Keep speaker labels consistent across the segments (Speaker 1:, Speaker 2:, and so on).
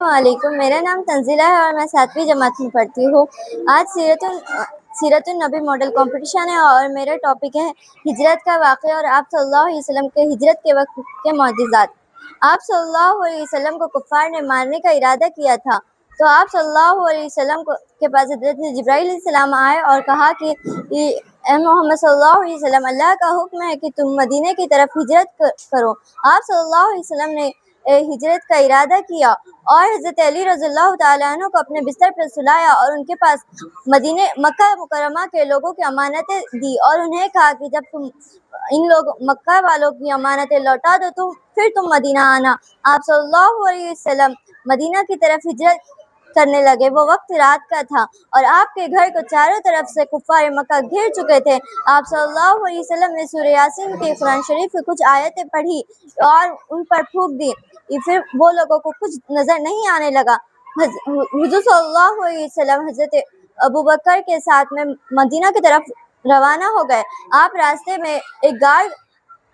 Speaker 1: السلام علیکم، میرا نام تنزیلہ ہے اور میں 7ویں جماعت میں پڑھتی ہوں۔ آج سیرت النبی ماڈل کمپٹیشن ہے اور میرا ٹاپک ہے ہجرت کا واقعہ اور آپ صلی اللہ علیہ وسلم کے ہجرت کے وقت کے معجزات۔ آپ صلی اللہ علیہ وسلم کو کفار نے مارنے کا ارادہ کیا تھا، تو آپ صلی اللہ علیہ وسلم کے پاس حضرت جبرائیل علیہ السلام آئے اور کہا کہ اے محمد صلی اللہ علیہ وسلم، اللہ کا حکم ہے کہ تم مدینے کی طرف ہجرت کرو۔ آپ صلی اللہ علیہ وسلم نے ہجرت کا ارادہ کیا اور حضرت علی رضی اللہ تعالیٰ عنہ کو اپنے بستر پر سلایا اور ان کے پاس مکہ مکرمہ کے لوگوں کی امانتیں دی اور انہیں کہا کہ جب تم ان مکہ والوں کی امانتیں لوٹا دو تو پھر تم مدینہ آنا۔ آپ صلی اللہ علیہ وسلم مدینہ کی طرف ہجرت کرنے لگے۔ وہ وقت رات کا تھا اور آپ کے گھر کو چاروں طرف سے کفار مکہ گھیر چکے تھے۔ آپ صلی اللہ علیہ وسلم نے سورہ یاسین کے قرآن شریف کی کچھ آیتیں پڑھی اور ان پر پھونک دی، پھر وہ لوگوں کو کچھ نظر نہیں آنے لگا۔ حضور صلی اللہ علیہ وسلم حضرت ابوبکر کے ساتھ میں مدینہ کی طرف روانہ ہو گئے۔ آپ راستے میں ایک غار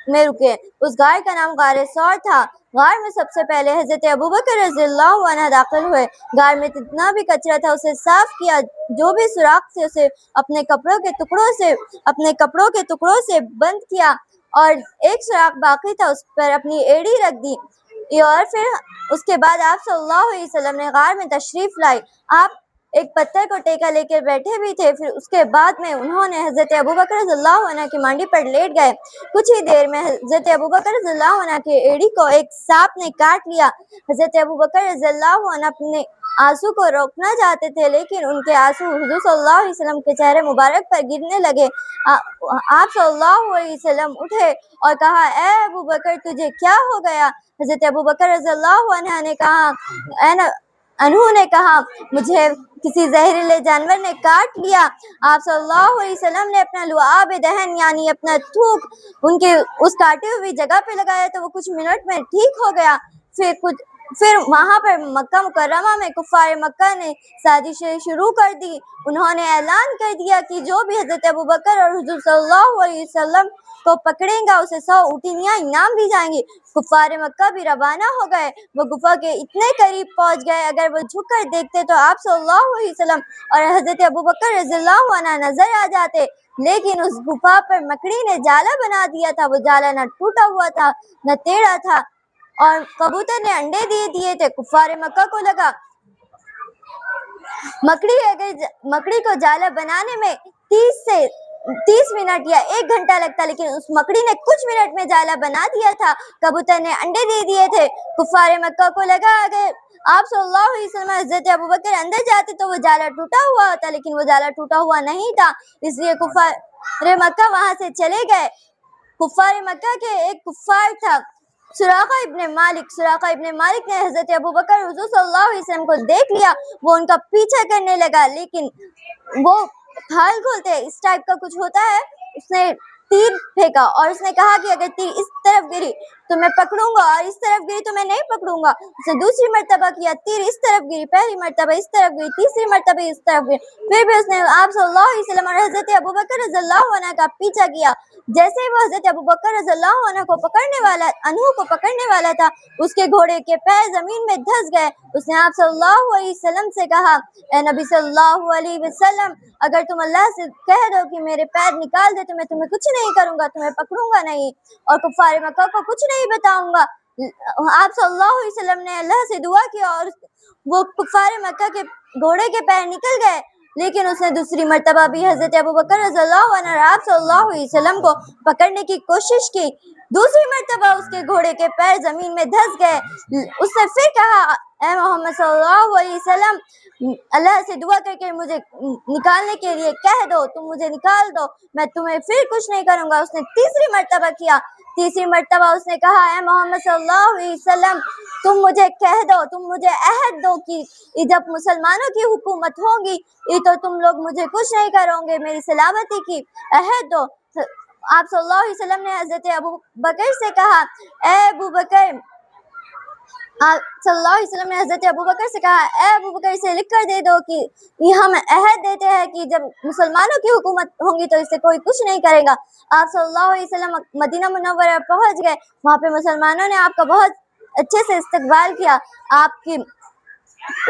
Speaker 1: میں رکے، اس غار کا نام غار ثور تھا۔ غار میں سب سے پہلے حضرت ابوبکر رضی اللہ عنہ داخل ہوئے۔ غار میں جتنا بھی کچرا تھا اسے صاف کیا، جو بھی سوراخ تھے اسے اپنے کپڑوں کے ٹکڑوں سے بند کیا اور ایک سوراخ باقی تھا اس پر اپنی ایڑی رکھ دی، اور پھر اس کے بعد آپ صلی اللہ علیہ وسلم نے غار میں تشریف لائی۔ آپ ایک پتھر کو ٹیکا لے کے بیٹھے بھی تھے، پھر اس کے بعد میں انہوں نے حضرت ابوبکر رضی اللہ عنہ کی مانڈی پر لیٹ گئے۔ کچھ ہی دیر میں حضرت ابوبکر رضی اللہ عنہ کی ایڑی کو ایک سانپ نے کاٹ لیا۔ حضرت ابوبکر رضی اللہ عنہ اپنے آنسو کو روکنا چاہتے تھے، لیکن ان کے آنسو حضور صلی اللہ علیہ وسلم کے چہرے مبارک پر گرنے لگے۔ آپ صلی اللہ علیہ وسلم اٹھے اور کہا، اے ابوبکر تجھے کیا ہو گیا؟ حضرت ابوبکر رضی اللہ عنہ نے کہا مجھے کسی زہریلے جانور نے کاٹ لیا۔ آپ صلی اللہ علیہ وسلم نے اپنا لعاب دہن یعنی اپنا تھوک ان کے اس کاٹی ہوئی جگہ پہ لگایا تو وہ کچھ منٹ میں ٹھیک ہو گیا۔ پھر وہاں پر مکہ مکرمہ میں کفار مکہ نے سازشیں شروع کر دی۔ انہوں نے اعلان کر دیا کہ جو بھی حضرت ابوبکر اور حضور صلی اللہ علیہ وسلم کو پکڑے گا اسے 100 اونٹنیاں انعام دی جائیں گی۔ کفار مکہ بھی روانہ ہو گئے۔ وہ گفا کے اتنے قریب پہنچ گئے، اگر وہ جھک کر دیکھتے تو آپ صلی اللہ علیہ وسلم اور حضرت ابوبکر رضی اللہ عنہ نظر آ جاتے، لیکن اس گفا پر مکڑی نے جالا بنا دیا تھا۔ وہ جالا نہ ٹوٹا ہوا تھا نہ ٹیڑھا تھا اور کبوتر نے انڈے دیے تھے۔ کفار مکہ کو لگا مکڑی کو جالا بنانے میں 30 منٹ یا 1 گھنٹہ لگتا، لیکن اس مکڑی نے کچھ منٹ میں جالا بنا دیا تھا۔ کبوتر نے انڈے دیے تھے۔ کفار مکہ کو لگا اگر آپ صلی اللہ علیہ وسلم حضرت ابوبکر اندر جاتے تو وہ جالا ٹوٹا ہوا ہوتا، لیکن وہ جالا ٹوٹا ہوا نہیں تھا، اس لیے کفار مکہ وہاں سے چلے گئے۔ کفار مکہ کے ایک کفار تھا سراقہ ابن مالک نے حضرت ابوبکر حضور صلی اللہ علیہ وسلم کو دیکھ لیا۔ وہ ان کا پیچھا کرنے لگا، لیکن وہ کھال کھولتے اس ٹائپ کا کچھ ہوتا ہے، اس نے تیر پھینکا اور اس نے کہا کہ اگر تیر اس طرف گری تو میں پکڑوں گا اور اس طرف گری تو میں نہیں پکڑوں گا۔ اس نے دوسری مرتبہ کیا، تیر اس طرف گری، پہلی مرتبہ اس طرف گری، تیسری مرتبہ اس طرف گری، پھر بھی اس نے آپ صلی اللہ علیہ وسلم اور حضرت ابوبکر رضی اللہ عنہ کا پیچھا کیا۔ جیسے ہی وہ حضرت ابوبکر رضی اللہ عنہ کو پکڑنے والا تھا، اس کے گھوڑے کے پیر زمین میں دھس گئے۔ اس نے آپ صلی اللہ علیہ وسلم سے کہا، اے نبی صلی اللہ علیہ وسلم، اگر تم اللہ سے کہہ دو کہ میرے پیر نکال دے تو میں تمہیں کچھ نہیں کروں گا، تمہیں پکڑوں گا نہیں اور کفار مکہ کو کچھ نہیں بتاؤں گا۔ آپ صلی اللہ علیہ وسلم نے اللہ سے دعا کی اور وہ کفار مکہ کے گھوڑے کے پیر نکل گئے، لیکن اس نے دوسری مرتبہ بھی حضرت ابوبکر رضی اللہ عنہ اور آپ صلی اللہ علیہ وسلم کو پکڑنے کی کوشش کی۔ دوسری مرتبہ اس کے گھوڑے کے پیر زمین میں دھس گئے۔ اس نے پھر کہا، اے محمد صلی اللہ علیہ وسلم، اللہ سے دعا کر کے مجھے نکالنے کے لیے کہہ دو، تم مجھے نکال دو، میں تمہیں پھر کچھ نہیں کروں گا۔ اس نے تیسری مرتبہ کیا۔ تیسری مرتبہ اس نے کہا، اے محمد صلی اللہ علیہ وسلم، تم مجھے کہہ دو، تم مجھے عہد دو کہ جب مسلمانوں کی حکومت ہوگی تو تم لوگ مجھے کچھ نہیں کرو گے، میری سلامتی کی عہد دو۔ آپ صلی اللہ علیہ وسلم نے حضرت ابوبکر سے کہا، اے ابوبکر آپ صلی اللہ علیہ وسلم نے حضرت ابوبکر سے کہا، اے ابوبکر اسے لکھ کر دے دو کہ ہم عہد دیتے ہیں کہ جب مسلمانوں کی حکومت ہوگی تو اسے کوئی کچھ نہیں کرے گا۔ آپ صلی اللہ علیہ وسلم مدینہ منورہ پہنچ گئے۔ وہاں پہ مسلمانوں نے آپ کا بہت اچھے سے استقبال کیا۔ آپ کی